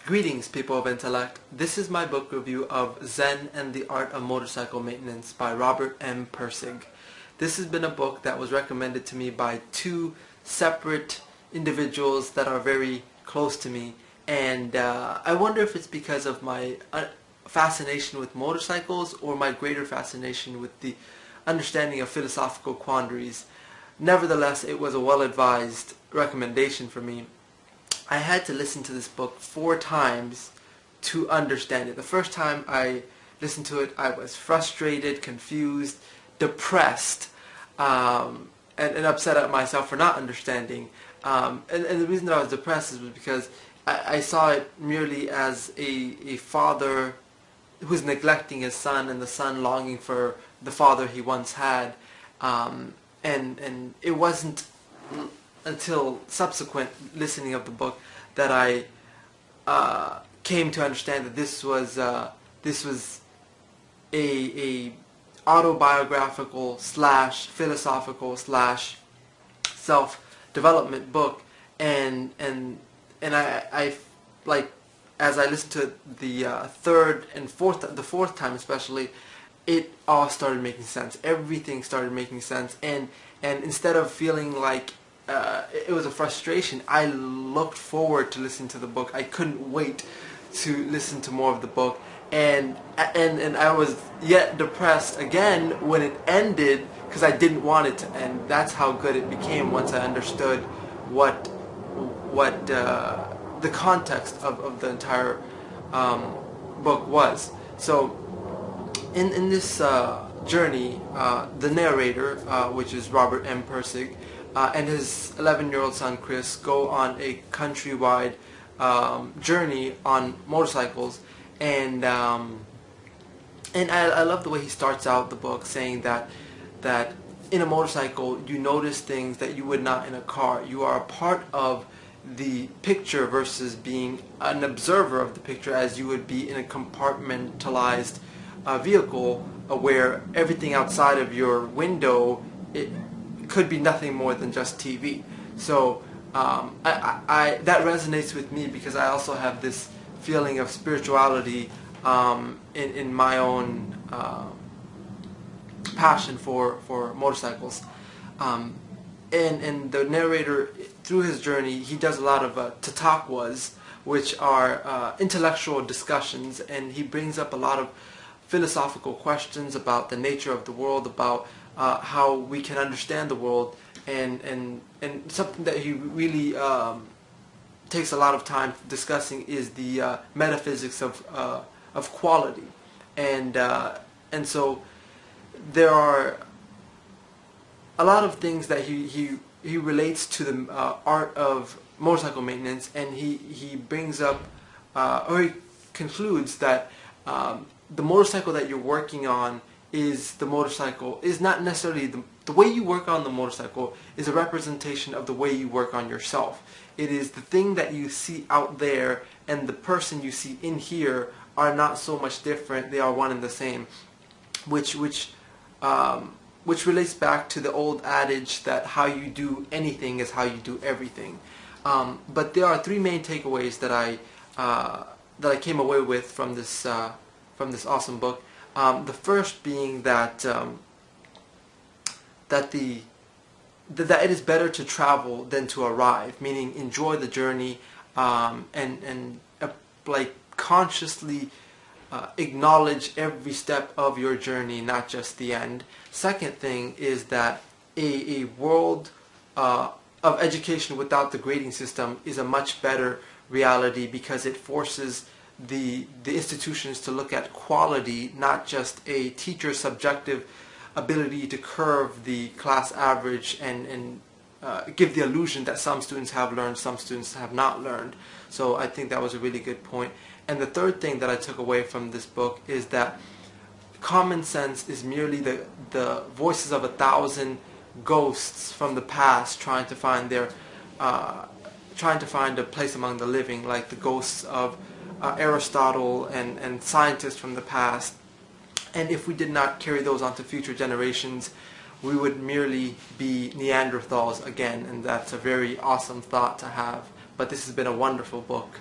Greetings, people of intellect. This is my book review of Zen and the Art of Motorcycle Maintenance by Robert M. Pirsig. This has been a book that was recommended to me by two separate individuals that are very close to me, and I wonder if it's because of my fascination with motorcycles or my greater fascination with the understanding of philosophical quandaries. Nevertheless, it was a well-advised recommendation for me. I had to listen to this book 4 times to understand it. The first time I listened to it, I was frustrated, confused, depressed, and upset at myself for not understanding. And the reason that I was depressed is because I saw it merely as a father who's neglecting his son and the son longing for the father he once had. And it wasn't until subsequent listening of the book that I came to understand that this was a autobiographical / philosophical / self-development book, and I like, as I listened to it the third and fourth time especially, it all started making sense. Everything started making sense, and instead of feeling like it was a frustration, I looked forward to listening to the book. I couldn't wait to listen to more of the book, and I was yet depressed again when it ended because I didn't want it to end. That's how good it became once I understood what the context of the entire book was. So in this journey, the narrator, which is Robert M. Pirsig, and his 11-year-old son Chris go on a countrywide journey on motorcycles, and I love the way he starts out the book saying that in a motorcycle you notice things that you would not in a car. You are a part of the picture versus being an observer of the picture, as you would be in a compartmentalized vehicle where everything outside of your window could be nothing more than just TV. So that resonates with me because I also have this feeling of spirituality in my own passion for motorcycles. And the narrator, through his journey, he does a lot of tattakwas, which are intellectual discussions, and he brings up a lot of philosophical questions about the nature of the world, about how we can understand the world, and something that he really takes a lot of time discussing is the metaphysics of quality, and so there are a lot of things that he relates to the art of motorcycle maintenance, and he brings up or he concludes that the motorcycle that you're working on is not necessarily the way you work on the motorcycle is a representation of the way you work on yourself. It is the thing that you see out there and the person you see in here are not so much different. They are one and the same, which relates back to the old adage that how you do anything is how you do everything. But there are 3 main takeaways that I came away with from this awesome book. The first being that that it is better to travel than to arrive, meaning enjoy the journey and like consciously acknowledge every step of your journey, not just the end. Second thing is that a world of education without the grading system is a much better reality because it forces the institutions to look at quality, not just a teacher's subjective ability to curve the class average and give the illusion that some students have learned, some students have not learned. So I think that was a really good point. And the third thing that I took away from this book is that common sense is merely the voices of 1,000 ghosts from the past trying to find a place among the living, like the ghosts of Aristotle and scientists from the past. And if we did not carry those on to future generations, we would merely be Neanderthals again, and that's a very awesome thought to have. But this has been a wonderful book.